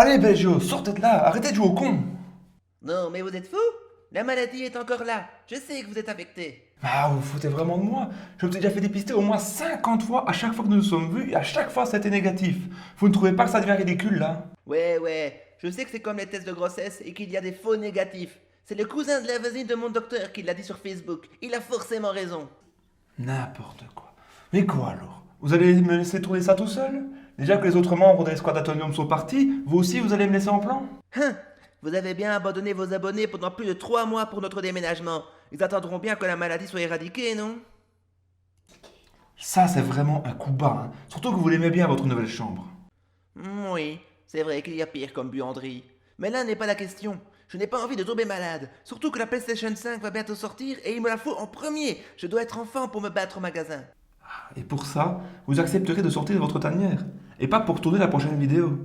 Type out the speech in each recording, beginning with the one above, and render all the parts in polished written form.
Allez, Belgio, sortez de là, arrêtez de jouer au con. Non, mais vous êtes fou? La maladie est encore là. Je sais que vous êtes affecté. Ah, vous vous foutez vraiment de moi. Je vous ai déjà fait dépister au moins 50 fois à chaque fois que nous nous sommes vus et à chaque fois ça a été négatif. Vous ne trouvez pas que ça devient ridicule là? Ouais, je sais que c'est comme les tests de grossesse et qu'il y a des faux négatifs. C'est le cousin de la voisine de mon docteur qui l'a dit sur Facebook. Il a forcément raison. N'importe quoi. Mais quoi alors? Vous allez me laisser tourner ça tout seul? Déjà que les autres membres de l'escouade Atomium sont partis, vous aussi vous allez me laisser en plan? Hein? Vous avez bien abandonné vos abonnés pendant plus de 3 mois pour notre déménagement. Ils attendront bien que la maladie soit éradiquée, non? Ça c'est vraiment un coup bas, hein. Surtout que vous l'aimez bien votre nouvelle chambre. Oui, c'est vrai qu'il y a pire comme buanderie. Mais là n'est pas la question. Je n'ai pas envie de tomber malade. Surtout que la PlayStation 5 va bientôt sortir et il me la faut en premier. Je dois être enfant pour me battre au magasin. Et pour ça, vous accepterez de sortir de votre tanière. Et pas pour tourner la prochaine vidéo.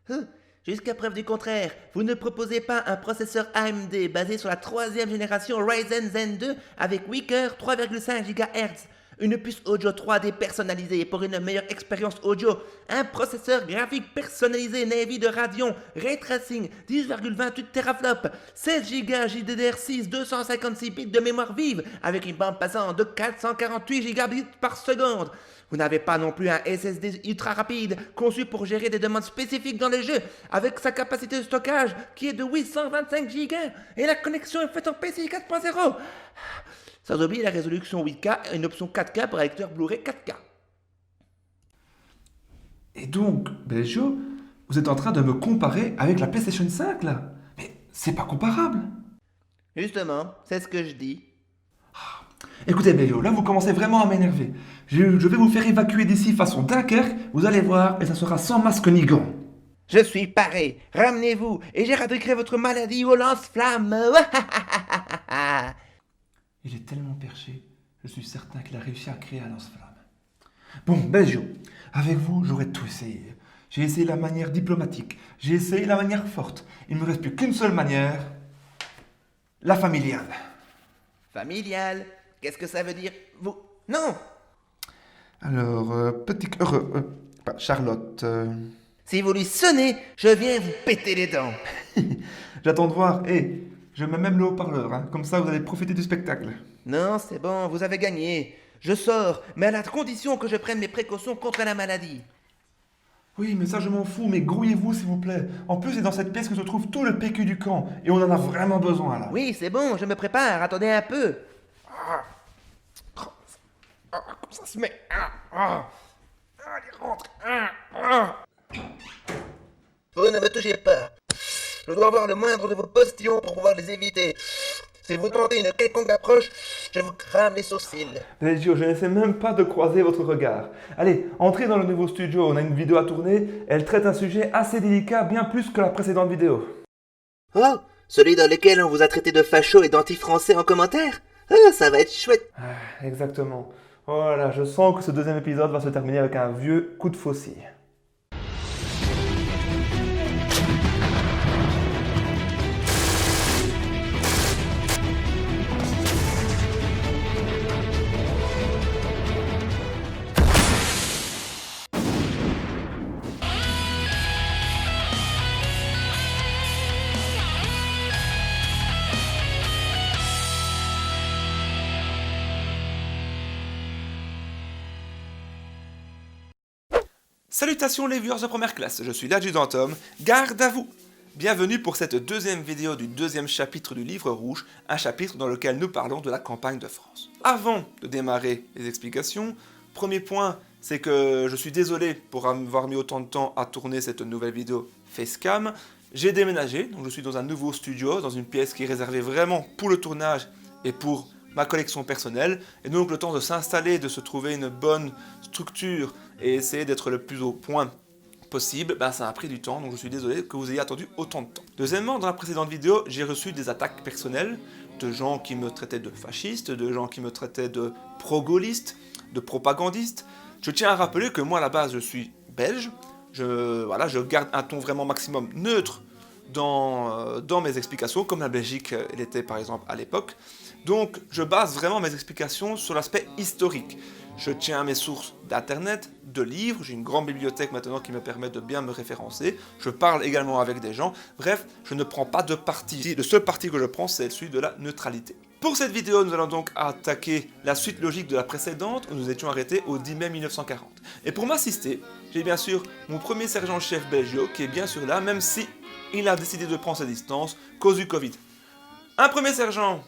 Hein? Jusqu'à preuve du contraire, vous ne proposez pas un processeur AMD basé sur la troisième génération Ryzen Zen 2 avec 8 cœurs 3,5 GHz, une puce audio 3D personnalisée pour une meilleure expérience audio, un processeur graphique personnalisé Navy de Radeon, Ray Tracing, 10,28 teraflops, 16 Go JDDR6, 256 bits de mémoire vive avec une bande passante de 448 gigabits par seconde. Vous n'avez pas non plus un SSD ultra rapide conçu pour gérer des demandes spécifiques dans les jeux avec sa capacité de stockage qui est de 825 Go et la connexion est faite en PCI 4.0. Sans oublier la résolution 8K et une option 4K pour un lecteur Blu-ray 4K. Et donc, Belgio, vous êtes en train de me comparer avec la PlayStation 5 là? Mais c'est pas comparable. Justement, c'est ce que je dis. Écoutez, Belgio, là vous commencez vraiment à m'énerver. Je vais vous faire évacuer d'ici façon Dunkerque, vous allez voir, et ça sera sans masque ni gants. Je suis paré, ramenez-vous et j'éradiquerai votre maladie au lance-flamme. Il est tellement perché, je suis certain qu'il a réussi à créer un lance-flamme. Bon, Belgio, avec vous, j'aurais tout essayé. J'ai essayé la manière diplomatique, j'ai essayé la manière forte. Il ne me reste plus qu'une seule manière, la familiale. Familial, qu'est-ce que ça veut dire? Vous... Non! Alors, Charlotte. Si vous lui sonnez, je viens vous péter les dents. J'attends de voir. Et je mets même le haut-parleur, hein. Comme ça vous allez profiter du spectacle. Non, c'est bon, vous avez gagné. Je sors, mais à la condition que je prenne mes précautions contre la maladie. Oui, mais ça je m'en fous, mais grouillez-vous s'il vous plaît. En plus, c'est dans cette pièce que se trouve tout le PQ du camp, et on en a vraiment besoin là. Oui, c'est bon, je me prépare, attendez un peu. Comme ça se met. Allez, rentre. Vous ne me touchez pas. Je dois avoir le moindre de vos postillons pour pouvoir les éviter. Si vous tentez une quelconque approche, je vous crame les sourcils. Belgio, je n'essaie même pas de croiser votre regard. Allez, entrez dans le nouveau studio, on a une vidéo à tourner. Elle traite un sujet assez délicat, bien plus que la précédente vidéo. Oh, celui dans lequel on vous a traité de facho et d'anti-français en commentaire? Ah, ça va être chouette. Ah, exactement. Voilà, je sens que ce deuxième épisode va se terminer avec un vieux coup de faucille. Salutations les viewers de première classe, je suis l'adjudant Tom, garde à vous! Bienvenue pour cette deuxième vidéo du deuxième chapitre du livre rouge, un chapitre dans lequel nous parlons de la campagne de France. Avant de démarrer les explications, premier point, c'est que je suis désolé pour avoir mis autant de temps à tourner cette nouvelle vidéo facecam. J'ai déménagé, donc je suis dans un nouveau studio, dans une pièce qui est réservée vraiment pour le tournage et pour ma collection personnelle, et donc le temps de s'installer, de se trouver une bonne structure et essayer d'être le plus au point possible, ça a pris du temps, donc je suis désolé que vous ayez attendu autant de temps. Deuxièmement, dans la précédente vidéo, j'ai reçu des attaques personnelles de gens qui me traitaient de fasciste, de gens qui me traitaient de pro-gaulliste, de propagandiste. Je tiens à rappeler que moi à la base je suis belge, je garde un ton vraiment maximum neutre dans mes explications, comme la Belgique l'était par exemple à l'époque. Donc je base vraiment mes explications sur l'aspect historique. Je tiens à mes sources d'internet, de livres, j'ai une grande bibliothèque maintenant qui me permet de bien me référencer, je parle également avec des gens, bref, je ne prends pas de parti. Le seul parti que je prends, c'est celui de la neutralité. Pour cette vidéo, nous allons donc attaquer la suite logique de la précédente, où nous étions arrêtés au 10 mai 1940. Et pour m'assister, j'ai bien sûr mon premier sergent-chef Belgio, qui est bien sûr là, même si il a décidé de prendre ses distances, cause du Covid. Un premier sergent,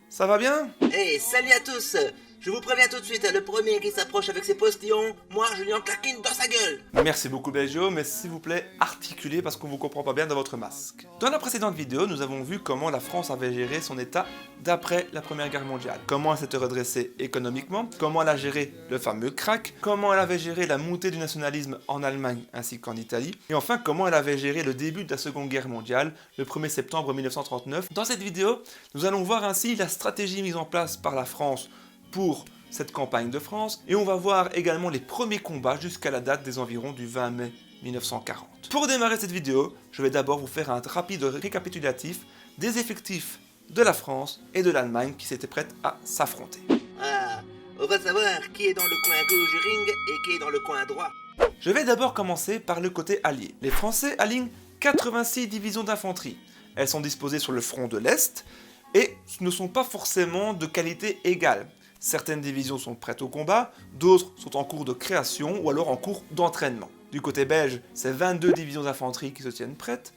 ça va bien? Hey, salut à tous! Je vous préviens tout de suite, le premier qui s'approche avec ses postillons, moi je lui en claque une dans sa gueule! Merci beaucoup Belgio, mais s'il vous plaît, articulez parce qu'on vous comprend pas bien dans votre masque. Dans la précédente vidéo, nous avons vu comment la France avait géré son état d'après la Première Guerre mondiale. Comment elle s'était redressée économiquement, comment elle a géré le fameux crack, comment elle avait géré la montée du nationalisme en Allemagne ainsi qu'en Italie, et enfin comment elle avait géré le début de la Seconde Guerre mondiale, le 1er septembre 1939. Dans cette vidéo, nous allons voir ainsi la stratégie mise en place par la France pour cette campagne de France, et on va voir également les premiers combats jusqu'à la date des environs du 20 mai 1940. Pour démarrer cette vidéo, je vais d'abord vous faire un rapide récapitulatif des effectifs de la France et de l'Allemagne qui s'étaient prêtes à s'affronter. Ah, on va savoir qui est dans le coin gauche du ring et qui est dans le coin droit. Je vais d'abord commencer par le côté allié. Les Français alignent 86 divisions d'infanterie. Elles sont disposées sur le front de l'Est et ne sont pas forcément de qualité égale. Certaines divisions sont prêtes au combat, d'autres sont en cours de création ou alors en cours d'entraînement. Du côté belge, c'est 22 divisions d'infanterie qui se tiennent prêtes.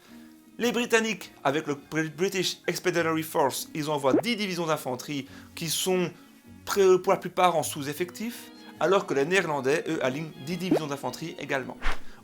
Les Britanniques, avec le British Expeditionary Force, ils envoient 10 divisions d'infanterie qui sont pour la plupart en sous-effectif, alors que les Néerlandais, eux, alignent 10 divisions d'infanterie également.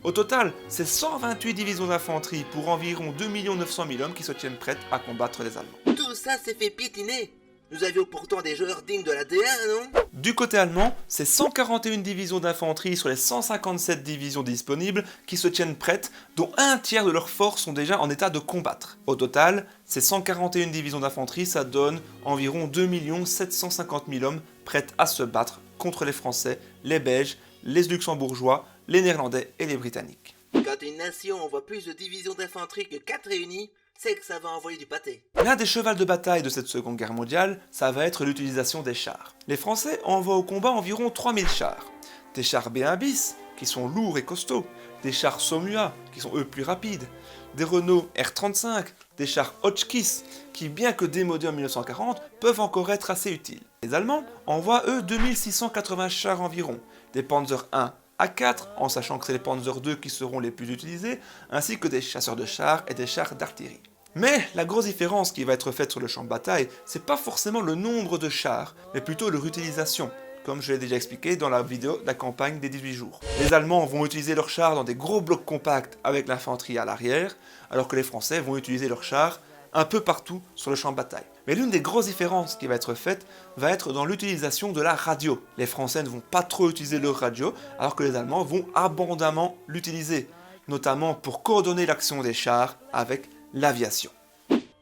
Au total, c'est 128 divisions d'infanterie pour environ 2 900 000 hommes qui se tiennent prêtes à combattre les Allemands. Tout ça s'est fait piétiner. Nous avions pourtant des joueurs dignes de la D1, non? Du côté allemand, c'est 141 divisions d'infanterie sur les 157 divisions disponibles qui se tiennent prêtes, dont un tiers de leurs forces sont déjà en état de combattre. Au total, ces 141 divisions d'infanterie, ça donne environ 2 750 000 hommes prêts à se battre contre les Français, les Belges, les Luxembourgeois, les Néerlandais et les Britanniques. Quand une nation envoie plus de divisions d'infanterie que 4 réunies, c'est que ça va envoyer du pâté. L'un des chevals de bataille de cette Seconde Guerre mondiale, ça va être l'utilisation des chars. Les Français envoient au combat environ 3000 chars. Des chars B1 bis, qui sont lourds et costauds, des chars Somua, qui sont eux plus rapides, des Renault R35, des chars Hotchkiss, qui bien que démodés en 1940, peuvent encore être assez utiles. Les Allemands envoient eux 2680 chars environ, des Panzer 1 A4, en sachant que c'est les Panzer II qui seront les plus utilisés, ainsi que des chasseurs de chars et des chars d'artillerie. Mais la grosse différence qui va être faite sur le champ de bataille, c'est pas forcément le nombre de chars, mais plutôt leur utilisation, comme je l'ai déjà expliqué dans la vidéo de la campagne des 18 jours. Les Allemands vont utiliser leurs chars dans des gros blocs compacts avec l'infanterie à l'arrière, alors que les Français vont utiliser leurs chars un peu partout sur le champ de bataille. Mais l'une des grosses différences qui va être faite va être dans l'utilisation de la radio. Les Français ne vont pas trop utiliser leur radio, alors que les Allemands vont abondamment l'utiliser, notamment pour coordonner l'action des chars avec l'aviation.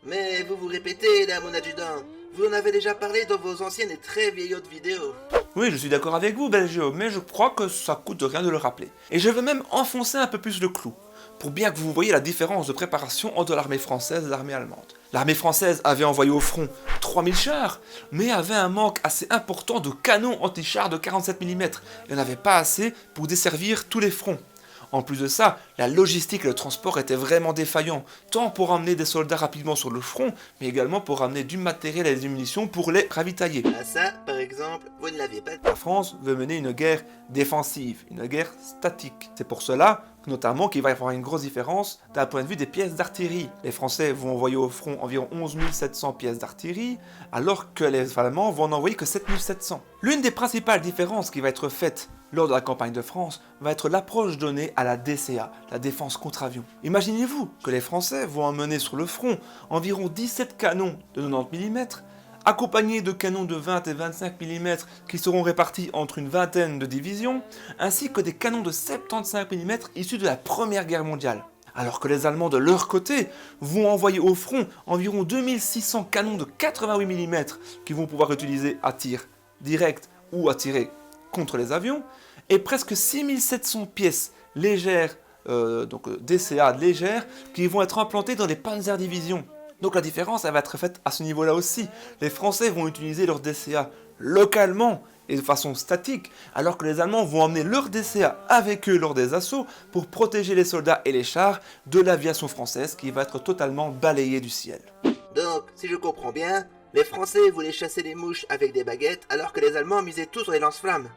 Mais vous vous répétez là, mon adjudant. Vous en avez déjà parlé dans vos anciennes et très vieillottes vidéos. Oui, je suis d'accord avec vous, Belgio, mais je crois que ça coûte rien de le rappeler. Et je vais même enfoncer un peu plus le clou, pour bien que vous voyez la différence de préparation entre l'armée française et l'armée allemande. L'armée française avait envoyé au front 3000 chars, mais avait un manque assez important de canons anti-chars de 47 mm, et n'avait pas assez pour desservir tous les fronts. En plus de ça, la logistique et le transport étaient vraiment défaillants, tant pour emmener des soldats rapidement sur le front, mais également pour amener du matériel et des munitions pour les ravitailler. Ah ça, par exemple, vous ne l'aviez pas. La France veut mener une guerre défensive, une guerre statique. C'est pour cela, notamment, qu'il va y avoir une grosse différence d'un point de vue des pièces d'artillerie. Les Français vont envoyer au front environ 11 700 pièces d'artillerie, alors que les Allemands vont en envoyer que 7 700. L'une des principales différences qui va être faite lors de la campagne de France, va être l'approche donnée à la DCA, la défense contre-avion. Imaginez-vous que les Français vont emmener sur le front environ 17 canons de 90 mm, accompagnés de canons de 20 et 25 mm qui seront répartis entre une vingtaine de divisions, ainsi que des canons de 75 mm issus de la Première Guerre mondiale. Alors que les Allemands de leur côté vont envoyer au front environ 2600 canons de 88 mm qu'ils vont pouvoir utiliser à tir direct ou à tirer contre les avions, et presque 6700 pièces légères, DCA légères, qui vont être implantées dans les Panzerdivisions. Donc la différence, elle va être faite à ce niveau-là aussi. Les Français vont utiliser leurs DCA localement et de façon statique, alors que les Allemands vont emmener leurs DCA avec eux lors des assauts pour protéger les soldats et les chars de l'aviation française qui va être totalement balayée du ciel. Donc, si je comprends bien, les Français voulaient chasser les mouches avec des baguettes alors que les Allemands misaient tout sur les lance-flammes.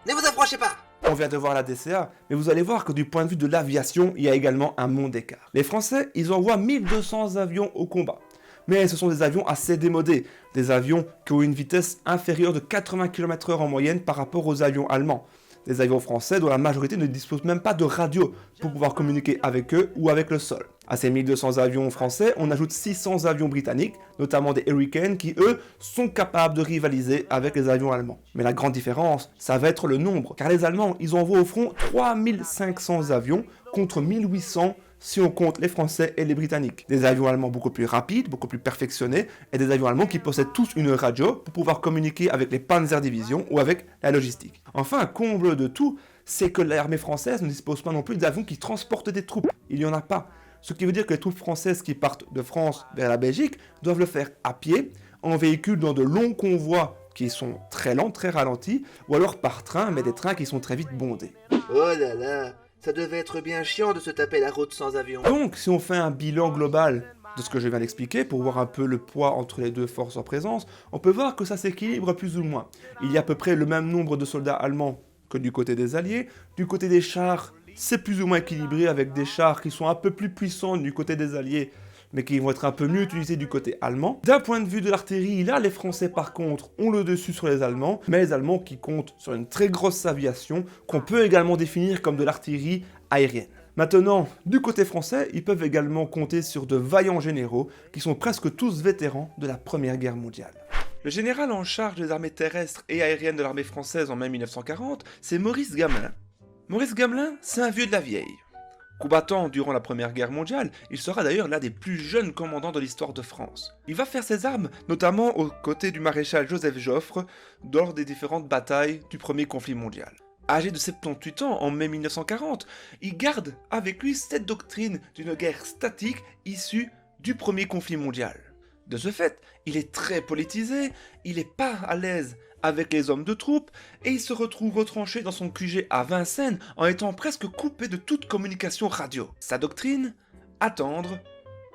Ne vous approchez pas! On vient de voir la DCA, mais vous allez voir que du point de vue de l'aviation, il y a également un monde d'écart. Les Français, ils envoient 1200 avions au combat. Mais ce sont des avions assez démodés, des avions qui ont une vitesse inférieure de 80 km/h en moyenne par rapport aux avions allemands. Des avions français dont la majorité ne disposent même pas de radio pour pouvoir communiquer avec eux ou avec le sol. À ces 1200 avions français, on ajoute 600 avions britanniques, notamment des Hurricanes qui, eux, sont capables de rivaliser avec les avions allemands. Mais la grande différence, ça va être le nombre, car les Allemands, ils envoient au front 3500 avions contre 1800 si on compte les Français et les Britanniques. Des avions allemands beaucoup plus rapides, beaucoup plus perfectionnés, et des avions allemands qui possèdent tous une radio pour pouvoir communiquer avec les Panzerdivisions ou avec la logistique. Enfin, comble de tout, c'est que l'armée française ne dispose pas non plus d'avions qui transportent des troupes. Il n'y en a pas. Ce qui veut dire que les troupes françaises qui partent de France vers la Belgique doivent le faire à pied, en véhicule dans de longs convois qui sont très lents, très ralentis, ou alors par train, mais des trains qui sont très vite bondés. Oh là là, ça devait être bien chiant de se taper la route sans avion. Donc, si on fait un bilan global de ce que je viens d'expliquer, pour voir un peu le poids entre les deux forces en présence, on peut voir que ça s'équilibre plus ou moins. Il y a à peu près le même nombre de soldats allemands que du côté des Alliés. Du côté des chars, c'est plus ou moins équilibré avec des chars qui sont un peu plus puissants du côté des Alliés, mais qui vont être un peu mieux utilisés du côté allemand. D'un point de vue de l'artillerie, là, les Français, par contre, ont le dessus sur les Allemands, mais les Allemands qui comptent sur une très grosse aviation, qu'on peut également définir comme de l'artillerie aérienne. Maintenant, du côté français, ils peuvent également compter sur de vaillants généraux, qui sont presque tous vétérans de la Première Guerre mondiale. Le général en charge des armées terrestres et aériennes de l'armée française en mai 1940, c'est Maurice Gamelin. Maurice Gamelin, c'est un vieux de la vieille. Combattant durant la Première Guerre mondiale, il sera d'ailleurs l'un des plus jeunes commandants de l'histoire de France. Il va faire ses armes, notamment aux côtés du maréchal Joseph Joffre, lors des différentes batailles du premier conflit mondial. Âgé de 78 ans en mai 1940, il garde avec lui cette doctrine d'une guerre statique issue du premier conflit mondial. De ce fait, il est très politisé, il n'est pas à l'aise avec les hommes de troupes, et il se retrouve retranché dans son QG à Vincennes en étant presque coupé de toute communication radio. Sa doctrine ? Attendre,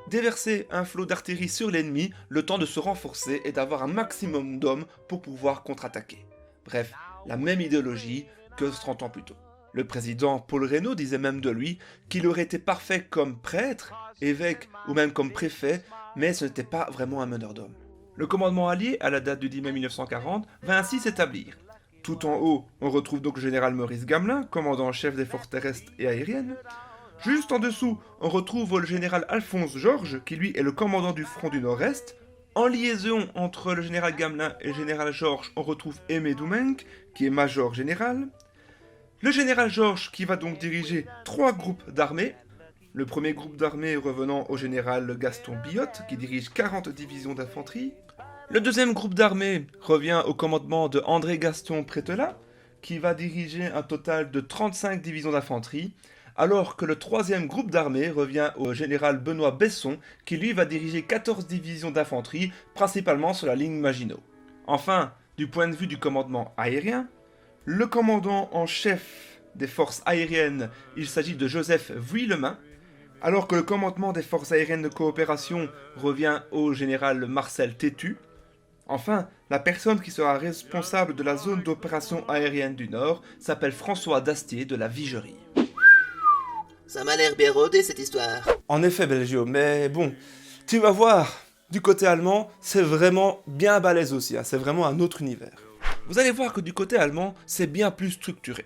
déverser un flot d'artillerie sur l'ennemi, le temps de se renforcer et d'avoir un maximum d'hommes pour pouvoir contre-attaquer. Bref, la même idéologie que 30 ans plus tôt. Le président Paul Reynaud disait même de lui qu'il aurait été parfait comme prêtre, évêque ou même comme préfet, mais ce n'était pas vraiment un meneur d'hommes. Le commandement allié, à la date du 10 mai 1940, va ainsi s'établir. Tout en haut, on retrouve donc le général Maurice Gamelin, commandant en chef des forces terrestres et aériennes. Juste en dessous, on retrouve le général Alphonse Georges, qui lui est le commandant du front du Nord-Est. En liaison entre le général Gamelin et le général Georges, on retrouve Aimé Doumenc, qui est major général. Le général Georges qui va donc diriger 3 groupes d'armées. Le premier groupe d'armées revenant au général Gaston Billotte, qui dirige 40 divisions d'infanterie. Le deuxième groupe d'armées revient au commandement de André Gaston Prételat, qui va diriger un total de 35 divisions d'infanterie, alors que le troisième groupe d'armées revient au général Benoît Besson, qui lui va diriger 14 divisions d'infanterie, principalement sur la ligne Maginot. Enfin, du point de vue du commandement aérien, le commandant en chef des forces aériennes, il s'agit de Joseph Vuillemin, alors que le commandement des forces aériennes de coopération revient au général Marcel Tétu. Enfin, la personne qui sera responsable de la zone d'opération aérienne du Nord s'appelle François Dastier de la Vigerie. Ça m'a l'air bien rodé cette histoire. En effet, Belgio, mais bon, tu vas voir, du côté allemand, c'est vraiment bien balèze aussi, c'est vraiment un autre univers. Vous allez voir que du côté allemand, c'est bien plus structuré.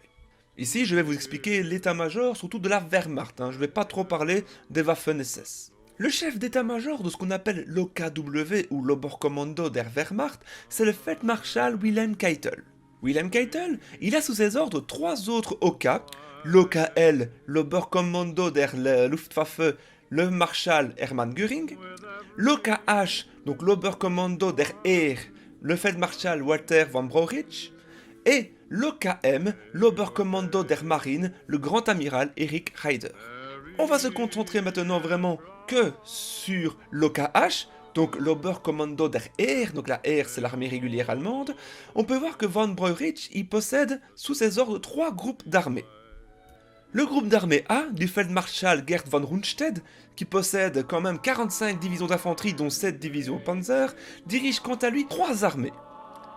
Ici, je vais vous expliquer l'état-major, surtout de la Wehrmacht, je ne vais pas trop parler des Waffen-SS. Le chef d'état-major de ce qu'on appelle l'OKW ou l'Oberkommando der Wehrmacht, c'est le Feldmarschall Wilhelm Keitel. Wilhelm Keitel, il a sous ses ordres 3 autres OK, l'OKL, l'Oberkommando der Luftwaffe, le Marschall Hermann Göring, l'OKH, donc l'Oberkommando der Heer, le Feldmarschall Walter von Brauchitsch, et l'OKM, l'Oberkommando der Marine, le grand amiral Erich Heider. On va se concentrer maintenant vraiment que sur l'OKH, donc l'Oberkommando der Heer, donc la Heer c'est l'armée régulière allemande, on peut voir que von Breuerich y possède sous ses ordres 3 groupes d'armées. Le groupe d'armée A du Feldmarschall Gerd von Rundstedt, qui possède quand même 45 divisions d'infanterie dont 7 divisions Panzer, dirige quant à lui 3 armées.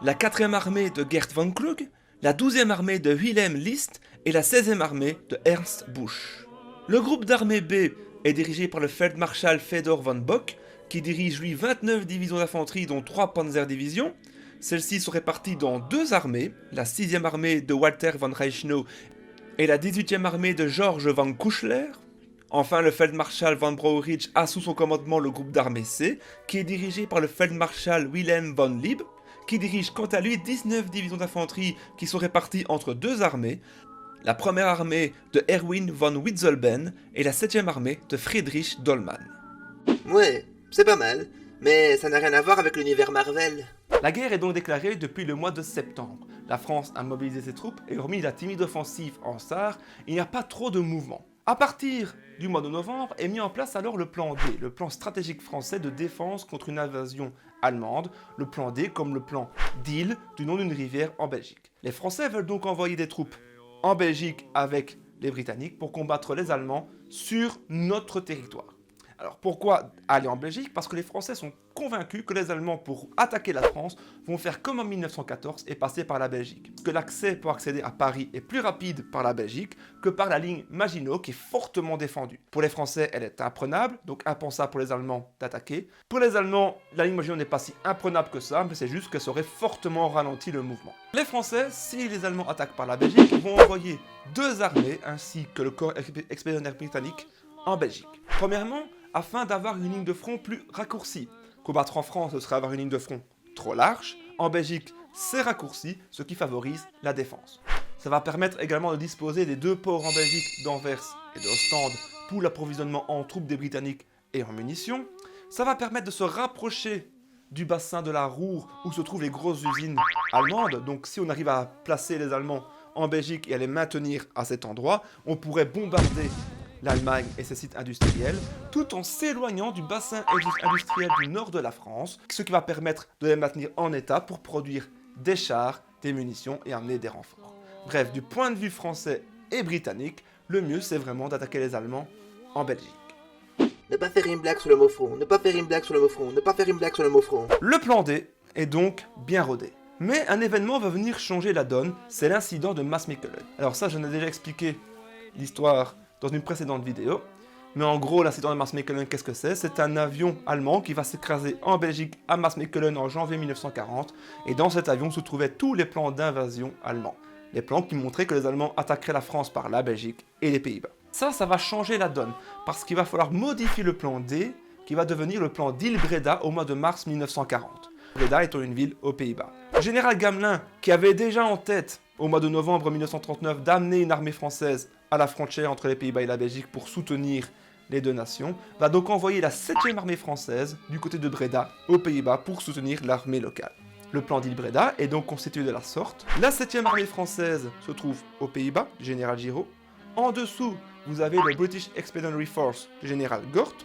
La 4e armée de Gerd von Klug, la 12e armée de Wilhelm List et la 16e armée de Ernst Busch. Le groupe d'armée B est dirigé par le Feldmarschall Fedor von Bock, qui dirige lui 29 divisions d'infanterie dont 3 Panzer-divisions. Celles-ci sont réparties dans 2 armées, la 6e armée de Walter von Reichenau et la 18e armée de George von Kuchler. Enfin, le Feldmarschall von Brauerich a sous son commandement le groupe d'armée C, qui est dirigé par le Feldmarschall Wilhelm von Lieb, qui dirige quant à lui 19 divisions d'infanterie qui sont réparties entre 2 armées, la 1re armée de Erwin von Witzelben et la 7e armée de Friedrich Dollmann. Ouais, c'est pas mal, mais ça n'a rien à voir avec l'univers Marvel. La guerre est donc déclarée depuis le mois de septembre. La France a mobilisé ses troupes et hormis la timide offensive en Sarre, il n'y a pas trop de mouvement. À partir du mois de novembre est mis en place alors le plan D, le plan stratégique français de défense contre une invasion allemande, le plan D comme le plan d'Il du nom d'une rivière en Belgique. Les Français veulent donc envoyer des troupes en Belgique avec les Britanniques pour combattre les Allemands sur notre territoire. Alors pourquoi aller en Belgique? Parce que les Français sont convaincus que les Allemands, pour attaquer la France, vont faire comme en 1914 et passer par la Belgique. Que l'accès pour accéder à Paris est plus rapide par la Belgique que par la ligne Maginot qui est fortement défendue. Pour les Français, elle est imprenable, donc impensable pour les Allemands d'attaquer. Pour les Allemands, la ligne Maginot n'est pas si imprenable que ça, mais c'est juste que ça aurait fortement ralenti le mouvement. Les Français, si les Allemands attaquent par la Belgique, vont envoyer 2 armées ainsi que le corps expéditionnaire britannique en Belgique. Premièrement, afin d'avoir une ligne de front plus raccourcie. Combattre en France, ce serait avoir une ligne de front trop large. En Belgique, c'est raccourci, ce qui favorise la défense. Ça va permettre également de disposer des 2 ports en Belgique, d'Anvers et d'Ostende, pour l'approvisionnement en troupes des Britanniques et en munitions. Ça va permettre de se rapprocher du bassin de la Ruhr, où se trouvent les grosses usines allemandes. Donc si on arrive à placer les Allemands en Belgique et à les maintenir à cet endroit, on pourrait bombarder l'Allemagne et ses sites industriels, tout en s'éloignant du bassin industriel du nord de la France, ce qui va permettre de les maintenir en état pour produire des chars, des munitions et amener des renforts. Bref, du point de vue français et britannique, le mieux c'est vraiment d'attaquer les Allemands en Belgique. Ne pas faire une blague sur le mot front, ne pas faire une blague sur le mot front, ne pas faire une blague sur le mot front. Le plan D est donc bien rodé. Mais un événement va venir changer la donne, c'est l'incident de Maasmechelen. Alors ça, j'en ai déjà expliqué l'histoire dans une précédente vidéo. Mais en gros, l'incident de Maasmechelen, qu'est-ce que c'est? C'est un avion allemand qui va s'écraser en Belgique à Maasmechelen en janvier 1940. Et dans cet avion se trouvaient tous les plans d'invasion allemands. Les plans qui montraient que les Allemands attaqueraient la France par la Belgique et les Pays-Bas. Ça va changer la donne. Parce qu'il va falloir modifier le plan D, qui va devenir le plan d'Il-Breda au mois de mars 1940. Breda étant une ville aux Pays-Bas. Le général Gamelin, qui avait déjà en tête, au mois de novembre 1939, d'amener une armée française à la frontière entre les Pays-Bas et la Belgique pour soutenir les 2 nations, va donc envoyer la 7e armée française du côté de Breda, aux Pays-Bas, pour soutenir l'armée locale. Le plan d'Il-Breda est donc constitué de la sorte. La 7e armée française se trouve aux Pays-Bas, du général Giraud. En dessous, vous avez le British Expeditionary Force du général Gort.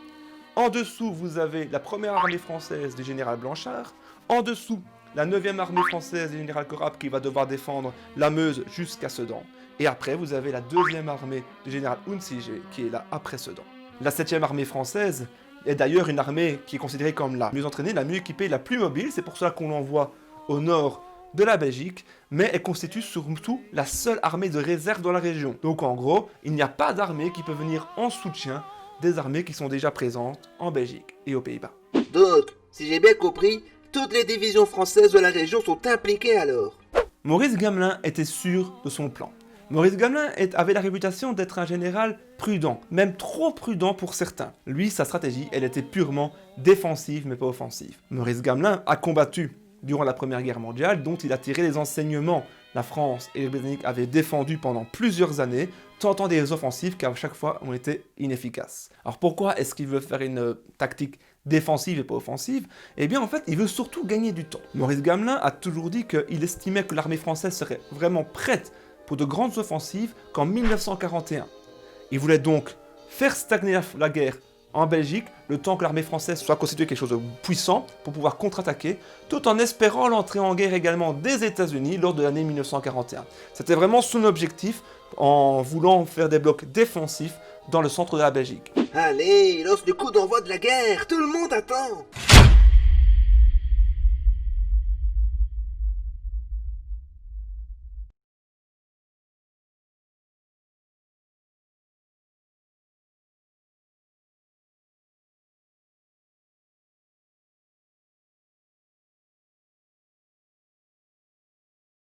En dessous, vous avez la 1re armée française du général Blanchard. En dessous, la 9e armée française du général Corap qui va devoir défendre la Meuse jusqu'à Sedan. Et après, vous avez la 2e armée du général Unsiger qui est là après Sedan. La 7e armée française est d'ailleurs une armée qui est considérée comme la mieux entraînée, la mieux équipée, la plus mobile. C'est pour cela qu'on l'envoie au nord de la Belgique, mais elle constitue surtout la seule armée de réserve dans la région. Donc en gros, il n'y a pas d'armée qui peut venir en soutien des armées qui sont déjà présentes en Belgique et aux Pays-Bas. Donc, si j'ai bien compris, toutes les divisions françaises de la région sont impliquées alors. Maurice Gamelin était sûr de son plan. Maurice Gamelin avait la réputation d'être un général prudent, même trop prudent pour certains. Lui, sa stratégie, elle était purement défensive mais pas offensive. Maurice Gamelin a combattu durant la Première Guerre mondiale, dont il a tiré les enseignements. La France et les Britanniques avaient défendu pendant plusieurs années, tentant des offensives qui à chaque fois ont été inefficaces. Alors pourquoi est-ce qu'il veut faire une tactique défensive et pas offensive? Eh bien en fait, il veut surtout gagner du temps. Maurice Gamelin a toujours dit qu'il estimait que l'armée française serait vraiment prête pour de grandes offensives qu'en 1941. Il voulait donc faire stagner la guerre en Belgique, le temps que l'armée française soit constituée quelque chose de puissant pour pouvoir contre-attaquer, tout en espérant l'entrée en guerre également des États-Unis lors de l'année 1941. C'était vraiment son objectif en voulant faire des blocs défensifs dans le centre de la Belgique. Allez, lance le coup d'envoi de la guerre, tout le monde attend.